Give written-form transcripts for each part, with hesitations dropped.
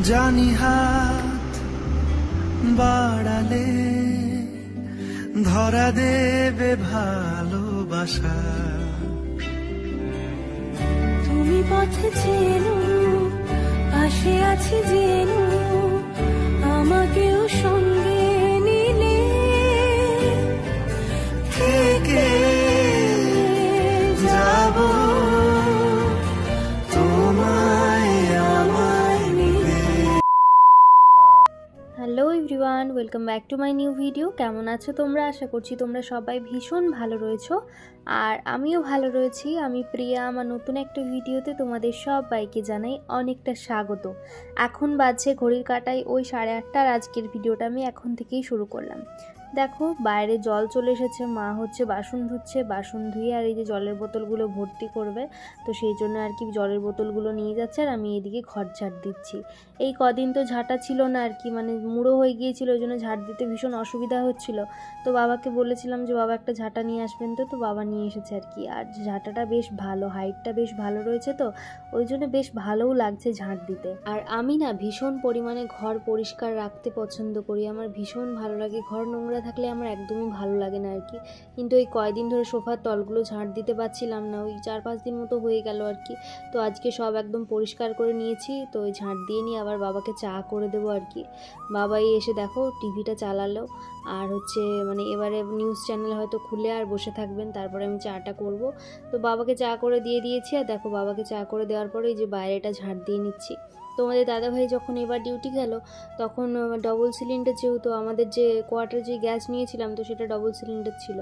জানি হাত বাড়ালে ধরা দেবে ভালোবাসা। তুমি পথে চেনো, পাশে আছি জেনো, আমাকেও সঙ্গে নিলে থেকে যাব তোমায় আমায় নিয়ে। Hello everyone, welcome back to my new video. কেমন আছো তোমরা? আশা করছি তোমরা সবাই ভীষণ ভালো রয়েছো, আর আমিও ভালো রয়েছি। আমি প্রিয়া, আমার নতুন একটা ভিডিওতে তোমাদের সবাইকে জানাই অনেকটা স্বাগত। এখন বাজছে ঘড়ির কাঁটায় ওই 8:30, আর আজকের ভিডিওটা আমি এখন থেকেই শুরু করলাম। দেখো বাইরে জল চলে এসেছে, মা হচ্ছে বাসন ধুচ্ছে, বাসন ধুয়ে আর এই যে জলের বোতলগুলো ভর্তি করবে, তো সেই জন্য আর কি জলের বোতলগুলো নিয়ে যাচ্ছে, আর আমি এদিকে ঘর ঝাড় দিচ্ছি। এই কদিন তো ঝাঁটা ছিল না আর কি, মানে মুড়ো হয়ে গিয়েছিল, ওই জন্য ঝাড় দিতে ভীষণ অসুবিধা হচ্ছিল। তো বাবাকে বলেছিলাম যে বাবা একটা ঝাঁটা নিয়ে আসবেন, তো বাবা নিয়ে এসেছে আর কি। আর ঝাঁটাটা বেশ ভালো, হাইটটা বেশ ভালো রয়েছে, তো ওই জন্য বেশ ভালোও লাগছে ঝাঁট দিতে। আর আমি না ভীষণ পরিমাণে ঘর পরিষ্কার রাখতে পছন্দ করি, আমার ভীষণ ভালো লাগে। ঘর নোংরা থাকলে আমার একদমই ভালো লাগে না আর কি। কিন্তু এই কয়দিন ধরে সোফার তলগুলো ঝাঁট দিতে পারছিলাম না, ওই 4-5 দিন মতো হয়ে গেল আর কি। তো আজকে সব একদম পরিষ্কার করে নিয়েছি, তো ওই ঝাঁট দিয়ে নিয়ে আবার বাবাকে চা করে দেবো আর কি। বাবাই এসে দেখো টিভিটা চালালো, আর হচ্ছে মানে এবারে নিউজ চ্যানেল হয়তো খুলে আর বসে থাকবেন, তারপরে আমি চাটা করব। তো বাবাকে চা করে দিয়ে দিয়েছি, আর দেখো বাবাকে চা করে দেওয়ার পরে এই যে বাইরেটা ঝাঁট দিয়ে নিচ্ছি। তোমাদের দাদাভাই যখন এবার ডিউটি গেল, তখন ডবল সিলিন্ডার, যেহেতু আমাদের যে কোয়ার্টারে যে গ্যাস নিয়েছিলাম, তো সেটা ডবল সিলিন্ডার ছিল,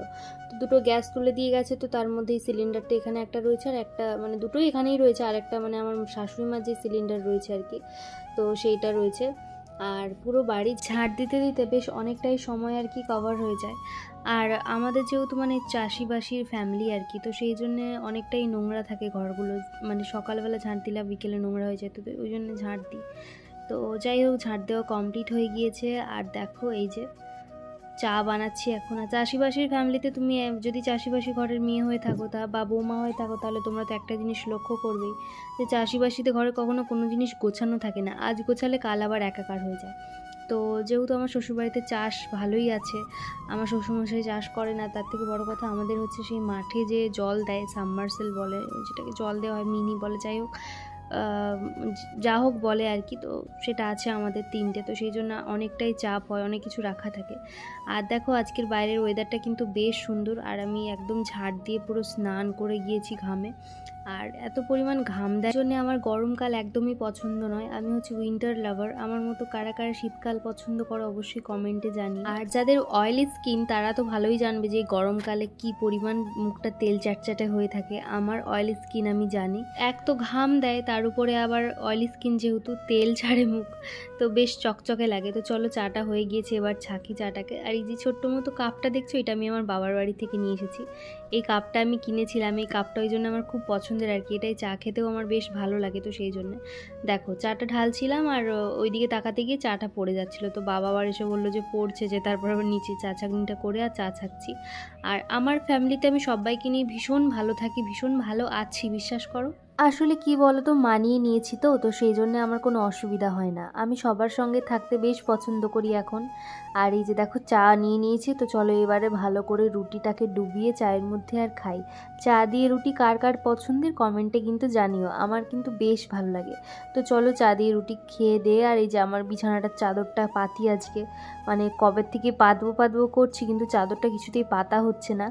তো দুটো গ্যাস তুলে দিয়ে গেছে। তো তার মধ্যেই সিলিন্ডারটা এখানে একটা রয়েছে, আর একটা মানে দুটোই এখানেই রয়েছে, আর একটা মানে আমার শাশুড়ি মার যে সিলিন্ডার রয়েছে আর কি, তো সেইটা রয়েছে। আর পুরো বাড়ি ঝাড় দিতে দিতে বেশ অনেকটাই সময় আর কি কভার হয়ে যায়। আর আমাদের যেহেতু মানে চাষিবাসীর ফ্যামিলি আর কি, তো সেই জন্যে অনেকটাই নোংরা থাকে ঘরগুলো, মানে সকালবেলা ঝাঁট দিলে বিকেলে নোংরা হয়ে যায়, তো ওই জন্য ঝাঁট দিই। তো যাই হোক, ঝাঁট দেওয়া কমপ্লিট হয়ে গিয়েছে। আর দেখো এই যে চা বানাচ্ছি এখন। আর চাষিবাসীর ফ্যামিলিতে তুমি যদি চাষিবাসী ঘরের মেয়ে হয়ে থাকো বা বৌমা হয়ে থাকো, তাহলে তোমরা তো একটা জিনিস লক্ষ্য করবেই, যে চাষিবাসীতে ঘরে কখনো কোনো জিনিস গোছানো থাকে না, আজ গোছালে কাল আবার একাকার হয়ে যায়। তো যেহেতু আমার শ্বশুরবাড়িতে চাষ ভালোই আছে, আমার শ্বশুরমশাই চাষ করে না, তার থেকে বড় কথা আমাদের হচ্ছে সেই মাঠে যে জল দেয়, সাবমার্সেল বলে যেটাকে, জল দেওয়া হয় মিনি বলে, যাই হোক যা হোক বলে আর কি, তো সেটা আছে আমাদের 3টে, তো সেই জন্য অনেকটাই চাপ হয়, অনেক কিছু রাখা থাকে। আর দেখো আজকের বাইরের ওয়েদারটা কিন্তু বেশ সুন্দর, আর আমি একদম ঝাড় দিয়ে পুরো স্নান করে গিয়েছি ঘামে। আর এত পরিমাণ ঘাম দেওয়ার জন্য আমার গরমকাল একদমই পছন্দ নয়। আমি হচ্ছে উইন্টার লাভার। আমার মতো কারা কারা শীতকাল পছন্দ করে অবশ্যই কমেন্টে জানি। আর যাদের অয়েলি স্কিন তারা তো ভালোই জানবে যে গরমকালে কি পরিমাণ মুখটা তেল চ্যাটচ্যাটে হয়ে থাকে। আমার অয়েলি স্কিন, আমি জানি। এক তো ঘাম দেয়, তার উপরে আবার অয়েলি স্কিন, যেহেতু তেল ছাড়ে মুখ, তো বেশ চকচকে লাগে। তো চলো চাটা হয়ে গিয়েছে, এবার ছাকি চাটাকে। আর এই যে ছোট্ট মতো কাপটা দেখছো, এটা আমি আমার বাবার বাড়ি থেকে নিয়ে এসেছি। এই কাপটা আমি কিনেছিলাম, এই কাপটা ওই জন্য আমার খুব পছন্দের আর কি, এটাই চা খেতেও আমার বেশ ভালো লাগে। তো সেই জন্য দেখো চাটা ঢালছিলাম, আর ওইদিকে তাকাতে গিয়ে চাটা পড়ে যাচ্ছিলো, তো বাবা আবার এসে বললো যে পড়ছে যে, তারপর আবার নিচে চা ছাঁকনিটা করে আর চা ছাঁকছি। আর আমার ফ্যামিলিতে আমি সবাইকে নিয়ে ভীষণ ভালো থাকি, ভীষণ ভালো আছি, বিশ্বাস করো। আসলে কি বলো তো, মানিয়ে নিয়েছি তো, তো সেই জন্য আমার কোনো অসুবিধা হয় না। আমি সবার সঙ্গে থাকতে বেশ পছন্দ করি এখন। আর এই যে দেখো চা নিয়ে নিয়েছি, তো চলো এবারে ভালো করে রুটিটাকে ডুবিয়ে চায়ের মধ্যে আর খাই। চা দিয়ে রুটি কার কার পছন্দের কমেন্টে কিন্তু জানিও, আমার কিন্তু বেশ ভালো লাগে। তো চলো চা দিয়ে রুটি খেয়ে দিয়ে, আর এই যে আমার বিছানাটার চাদরটা পাতি আজকে, মানে কবে থেকে পাতবো করছি, কিন্তু চাদরটা কিছুতেই পাতা হচ্ছে না।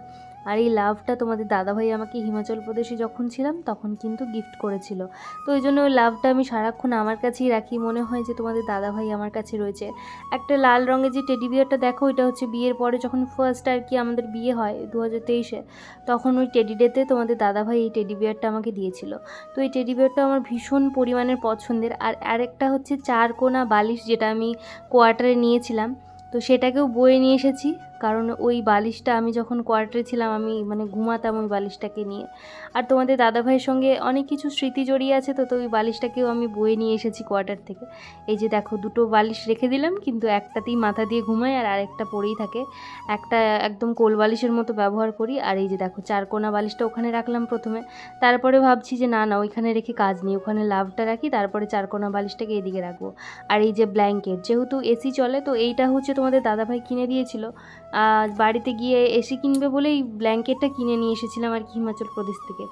আর এই লাভটা তোমাদের দাদাভাই আমাকে হিমাচল প্রদেশে যখন ছিলাম তখন কিন্তু গিফট করেছিল, তো ওই জন্য ওই লাভটা আমি সারাক্ষণ আমার কাছেই রাখি। মনে হয় যে তোমাদের দাদাভাই আমার কাছে রয়েছে। একটা লাল রঙের যে টেডি বিয়ারটা দেখো, ওইটা হচ্ছে বিয়ের পরে যখন ফার্স্ট আর কি আমাদের বিয়ে হয় 2023-এ, তখন ওই টেডি ডেতে তোমাদের দাদাভাই এই টেডি বিয়ারটা আমাকে দিয়েছিল। তো এই টেডি বিয়ারটা আমার ভীষণ পরিমাণের পছন্দের। আর আরেকটা হচ্ছে 4 কোনা বালিশ, যেটা আমি কোয়ার্টারে নিয়েছিলাম, তো সেটাকেও বয়ে নিয়ে এসেছি। কারণ ওই বালিশটা আমি যখন কোয়ার্টারে ছিলাম আমি মানে ঘুমাতাম ওই বালিশটাকে নিয়ে। আর তোমাদের দাদাভাইয়ের সঙ্গে অনেক কিছু স্মৃতি জড়িয়ে আছে, তো ওই বালিশটাকেও আমি বয়ে নিয়ে এসেছি কোয়ার্টার থেকে। এই যে দেখো দুটো বালিশ রেখে দিলাম, কিন্তু একটাতেই মাথা দিয়ে ঘুমাই আর আরেকটা পড়েই থাকে। একটা একদম কোল বালিশের মতো ব্যবহার করি। আর এই যে দেখো চারকোনা বালিশটা ওখানে রাখলাম প্রথমে, তারপরে ভাবছি যে না ওইখানে রেখে কাজ নেই, ওখানে লাভটা রাখি, তারপরে চারকোনা বালিশটাকে এদিকে রাখবো। আর এই যে ব্ল্যাঙ্কেট, যেহেতু এসি চলে তো এইটা হচ্ছে তোমাদের দাদাভাই কিনে দিয়েছিল। বাড়িতে গিয়ে এসি কিনবে বলেই ব্ল্যাঙ্কেটটা কিনে নিয়ে এসেছিলাম আর কি হিমাচল প্রদেশ থেকে।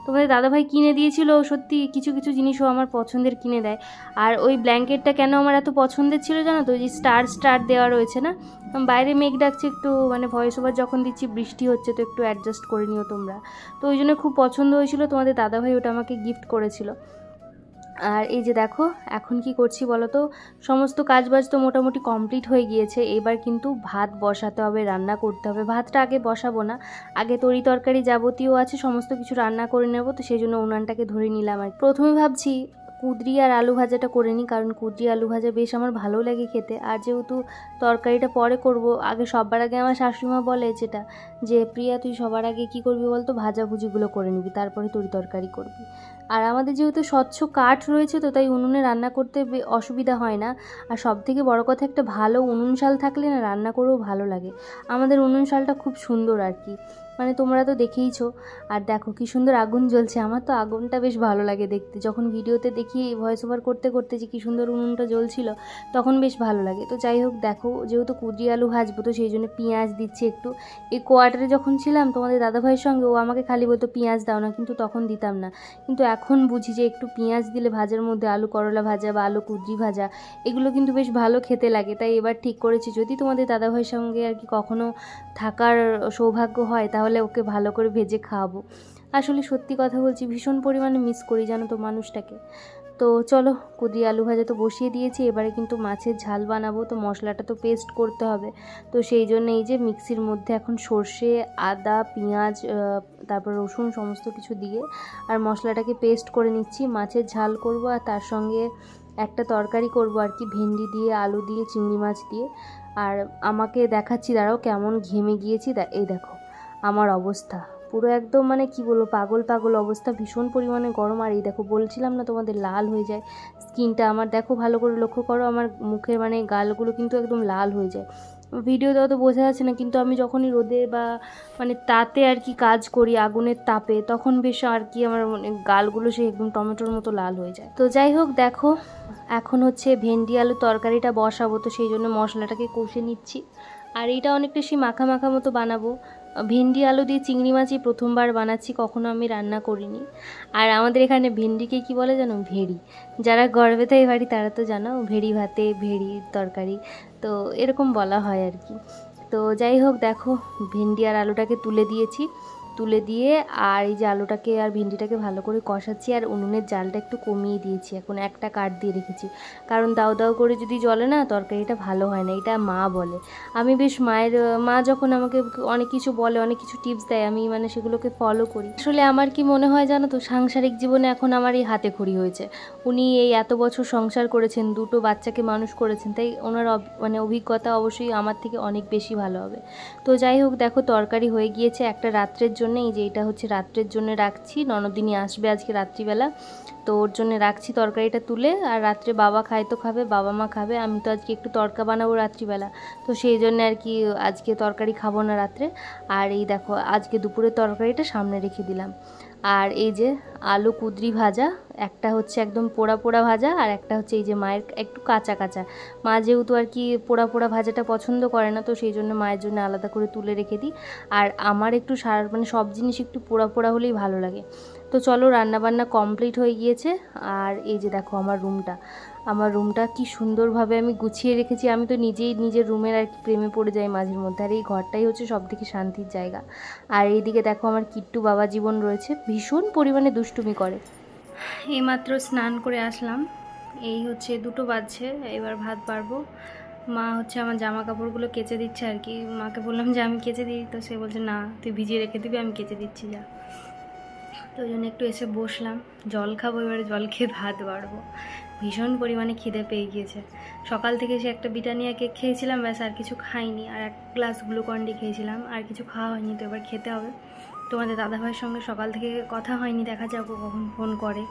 তোমাদের দাদাভাই কিনে দিয়েছিল, সত্যি কিছু কিছু জিনিসও আমার পছন্দের কিনে দেয়। আর ওই ব্ল্যাঙ্কেটটা কেন আমার এত পছন্দের ছিল জানো তো, যে স্টার দেওয়া রয়েছে না, বাইরে মেঘ ডাকছে একটু, মানে ভয়েস ওভার যখন দিচ্ছি বৃষ্টি হচ্ছে তো একটু অ্যাডজাস্ট করে নিও তোমরা। তো ওই জন্য খুব পছন্দ হয়েছিল, তোমাদের দাদাভাই ওটা আমাকে গিফট করেছিল। আর এই যে দেখো এখন কি করছি বলো তো, সমস্ত কাজবাজ তো মোটামুটি কমপ্লিট হয়ে গিয়েছে। এবার কিন্তু ভাত বসাতে হবে, রান্না করতে হবে। ভাতটা আগে বসাবো না, আগে তরি তরকারি যাবতীয় আছে সমস্ত কিছু রান্না করে নেব, তো সেই জন্য উনানটাকে ধরে নিলাম। আর প্রথমে ভাবছি কুঁদরি আর আলু ভাজাটা করে নিই, কারণ কুঁদরি আলু ভাজা বেশ আমার ভালো লাগে খেতে। আর যেহেতু তরকারিটা পরে করব, আগে সবার আগে আমার শাশুড়িমা বলে যেটা, যে প্রিয়া তুই সবার আগে কি করবি বলতো, ভাজাভুজিগুলো করে নিবি, তারপরে তরি তরকারি করবি। আর আমাদের যেহেতু স্বচ্ছ কাঠ রয়েছে তো তাই উনুনে রান্না করতে অসুবিধা হয় না। আর সব থেকে বড় কথা, একটা ভালো উনুন শাল থাকলে না রান্না করেও ভালো লাগে। আমাদের উনুন শালটা খুব সুন্দর আর কি, মানে তোমরা তো দেখেইছো। আর দেখো কি সুন্দর আগুন জ্বলছে, আমার তো আগুনটা বেশ ভালো লাগে দেখতে। যখন ভিডিওতে দেখি ভয়েস ওভার করতে করতে যে কী সুন্দর উনুনটা জ্বলছিল, তখন বেশ ভালো লাগে। তো যাই হোক দেখো, যেহেতু কুঁদরি আলু ভাজবো তো সেই জন্য পেঁয়াজ দিচ্ছি একটু। এই কোয়ার্টারে যখন ছিলাম তোমাদের দাদাভাইয়ের সঙ্গে, ও আমাকে খালি বলতো পেঁয়াজ দাও না, কিন্তু তখন দিতাম না। কিন্তু এখন বুঝি যে একটু পেঁয়াজ দিলে ভাজার মধ্যে, আলু করলা ভাজা বা আলু কুঁদরি ভাজা, এগুলো কিন্তু বেশ ভালো খেতে লাগে। তাই এবার ঠিক করেছি, যদি তোমাদের দাদাভাইয়ের সঙ্গে আর কি কখনো থাকার সৌভাগ্য হয় তাহলে ওকে ভালো করে ভেজে খাওয়াবো। আসলে সত্যি কথা বলছি, ভীষণ পরিমাণে মিস করি জানো তো মানুষটাকে। তো চলো, কুঁদরি আলু ভাজা তো বসিয়ে দিয়েছি, এবারে কিন্তু মাছের ঝাল বানাবো, তো মশলাটা তো পেস্ট করতে হবে। তো সেই জন্য এই যে মিক্সির মধ্যে এখন সর্ষে, আদা, পেঁয়াজ, তারপর রসুন সমস্ত কিছু দিয়ে আর মশলাটাকে পেস্ট করে নিচ্ছি। মাছের ঝাল করব আর তার সঙ্গে একটা তরকারি করব আর কি, ভেন্ডি দিয়ে, আলু দিয়ে, চিংড়ি মাছ দিয়ে। আর আমাকে দেখাচ্ছি দাঁড়াও কেমন ঘেমে গিয়েছি, এই দেখো আমার অবস্থা পুরো একদম, মানে কি বলবো, পাগল পাগল অবস্থা, ভীষণ পরিমাণে গরম। আর এই দেখো বলছিলাম না তোমাদের লাল হয়ে যায় স্কিনটা আমার, দেখো ভালো করে লক্ষ্য করো, আমার মুখের মানে গালগুলো কিন্তু একদম লাল হয়ে যায়। ভিডিওতে অত বোঝা যাচ্ছে না, কিন্তু আমি যখনই রোদে বা মানে তাতে আর কি কাজ করি আগুনের তাপে, তখন বেশ আর কি আমার মানে গালগুলো সে একদম টমেটোর মতো লাল হয়ে যায়। তো যাই হোক দেখো, এখন হচ্ছে ভেন্ডি আলু তরকারিটা বসাবো, তো সেই জন্য মশলাটাকে কষে নিচ্ছি। আর এইটা অনেকটা সেই মাখা মাখা মতো বানাবো। ভেন্ডি আলু দিয়ে চিংড়ি মাছই প্রথমবার বানাচ্ছি, কখনো আমি রান্না করিনি। আর আমাদের এখানে ভেন্ডিকে কি বলে জানো, ভেড়ি। যারা গড়বেতায় বাড়ি তারা তো জানো, ভেড়ি ভাতে ভেড়ি তরকারি, তো এরকম বলা হয় আর কি। তো যাই হোক দেখো, ভেন্ডি আর আলুটাকে তুলে দিয়েছি, তুলে দিয়ে আর এই যে আলুটাকে আর ভেন্ডিটাকে ভালো করে কষাচ্ছি। আর উনুনের জালটা একটু কমিয়ে দিয়েছি, এখন একটা কাঠ দিয়ে রেখেছি, কারণ দাও দাও করে যদি জ্বলে না তরকারিটা ভালো হয় না, এটা মা বলে। আমি বেশ মা যখন আমাকে অনেক কিছু বলে, অনেক কিছু টিপস দেয়, আমি মানে সেগুলোকে ফলো করি। আসলে আমার কি মনে হয় জানো তো, সাংসারিক জীবনে এখন আমার এই হাতে খড়ি হয়েছে। উনি এই এত বছর সংসার করেছেন, দুটো বাচ্চাকে মানুষ করেছেন, তাই ওনার মানে অভিজ্ঞতা অবশ্যই আমার থেকে অনেক বেশি ভালো হবে। তো যাই হোক দেখো, তরকারি হয়ে গিয়েছে একটা রাত্রের জন্য। এই যে এটা হচ্ছে রাত্রের জন্য রাখছি, ননদিনী আসবে আজকে রাত্রিবেলা, তো ওর জন্য রাখছি তরকারিটা তুলে। আর রাত্রে বাবা খায় তো খাবে, বাবা মা খাবে, আমি তো আজকে একটু তড়কা বানাবো রাত্রিবেলা, তো সেই জন্য আর কি আজকে তরকারি খাবো না রাত্রে। আর এই দেখো আজকে দুপুরের তরকারিটা সামনে রেখে দিলাম। আর এই যে আলু কুঁদরি ভাজা, একটা হচ্ছে একদম পোড়া পোড়া ভাজা, আর একটা হচ্ছে এই যে মায়ের একটু কাঁচা কাঁচা। মা যেহেতু আর কি পোড়া পোড়া ভাজাটা পছন্দ করে না, তো সেই জন্য মায়ের জন্য আলাদা করে তুলে রেখে দিই। আর আমার একটু মানে সব জিনিস একটু পোড়া পোড়া হলেই ভালো লাগে। তো চলো, রান্নাবান্না কমপ্লিট হয়ে গিয়েছে। আর এই যে দেখো আমার রুমটা কি সুন্দরভাবে আমি গুছিয়ে রেখেছি। আমি তো নিজেই নিজের রুমের আর কি প্রেমে পড়ে যাই মাঝের মধ্যে, আর এই ঘরটাই হচ্ছে সবথেকে শান্তির জায়গা। আর এইদিকে দেখো আমার কিট্টু বাবা জীবন রয়েছে, ভীষণ পরিমাণে দুষ্টুমি করে। এইমাত্র স্নান করে আসলাম, এই হচ্ছে 2টো বাজছে, এবার ভাত বাড়বো। মা হচ্ছে আমার জামা কাপড়গুলো কেচে দিচ্ছে আর কি, মাকে বললাম যে আমি কেচে দিই, তো সে বলছে না তুই ভিজিয়ে রেখে দিবি, আমি কেচে দিচ্ছি যা। তো ওই জন্য একটু এসে বসলাম, জল খাবো, এবারে জল খেয়ে ভাত বাড়বো। ভীষণ পরিমাণে খিদে পেয়ে গিয়েছে। সকাল থেকে সে একটা ব্রিটানিয়া কেক খেয়েছিলাম, ব্যাস আর কিছু খাইনি, আর এক গ্লাস গ্লুকন্ডি খেয়েছিলাম, আর কিছু খাওয়া হয়নি। তো এবার খেতে হবে। তোমাদের দাদাভাইয়ের সঙ্গে সকাল থেকে কথা হয়নি, দেখা যাক ও কখন ফোন করে।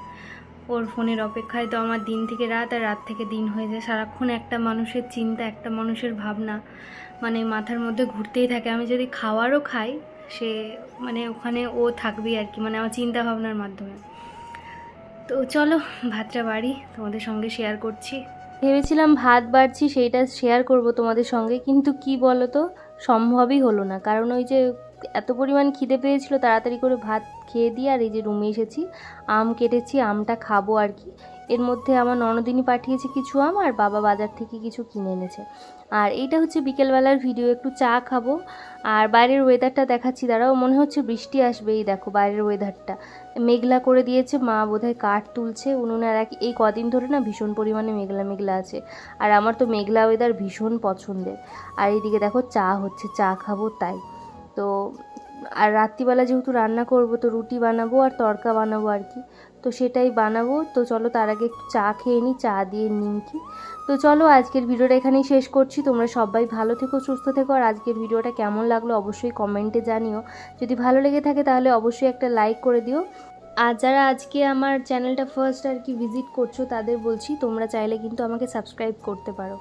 ওর ফোনের অপেক্ষায় তো আমার দিন থেকে রাত আর রাত থেকে দিন হয়ে যায়। সারাক্ষণ একটা মানুষের চিন্তা, একটা মানুষের ভাবনা মানে মাথার মধ্যে ঘুরতেই থাকে। আমি যদি খাওয়ারও খাই, সে মানে ওখানে ও থাকবেই আর কি, মানে আমার চিন্তা ভাবনার মাধ্যমে। তো চলো ভাতটা বাড়ি, তোমাদের সঙ্গে শেয়ার করছি। ভেবেছিলাম ভাত বাড়ছি সেইটা শেয়ার করব তোমাদের সঙ্গে, কিন্তু কি বলো তো, সম্ভবই হলো না। কারণ ওই যে এত পরিমাণ খিদে পেয়েছিল, তাড়াতাড়ি করে ভাত খেয়ে দিয়ে আর এই যে রুমে এসেছি, আম কেটেছি, আমটা খাবো আর কি। এর মধ্যে আমার ননদিনী পাঠিয়েছে কিছু আম, আর বাবা বাজার থেকে কিছু কিনে এনেছে। আর এইটা হচ্ছে বিকেলবেলার ভিডিও, একটু চা খাবো। আর বাইরের ওয়েদারটা দেখাচ্ছি, দাঁড়াও, মনে হচ্ছে বৃষ্টি আসবে। এই দেখো বাইরের ওয়েদারটা মেঘলা করে দিয়েছে, মা বোধহয় কাঠ তুলছে উনুনে। আর এই কদিন ধরে না ভীষণ পরিমাণে মেঘলা মেঘলা আছে, আর আমার তো মেঘলা ওয়েদার ভীষণ পছন্দের। আর এইদিকে দেখো চা হচ্ছে, চা খাবো তাই। তো আর রাত্রিবেলা যেহেতু রান্না করব, তো রুটি বানাবো আর তড়কা বানাবো আর কি, তো সেটাই বানাবো। তো চলো তার আগে একটু চা খেয়ে নিই, চা দিয়ে নিমকি। তো চলো আজকের ভিডিওটা এখানেই শেষ করছি। তোমরা সবাই ভালো থেকো, সুস্থ থেকো। আর আজকের ভিডিওটা কেমন লাগলো অবশ্যই কমেন্টে জানিও। যদি ভালো লেগে থাকে তাহলে অবশ্যই একটা লাইক করে দিও। আর যারা আজকে আমার চ্যানেলটা ফার্স্ট আর কি ভিজিট করছো, তাদের বলছি তোমরা চাইলে কিন্তু আমাকে সাবস্ক্রাইব করতে পারো।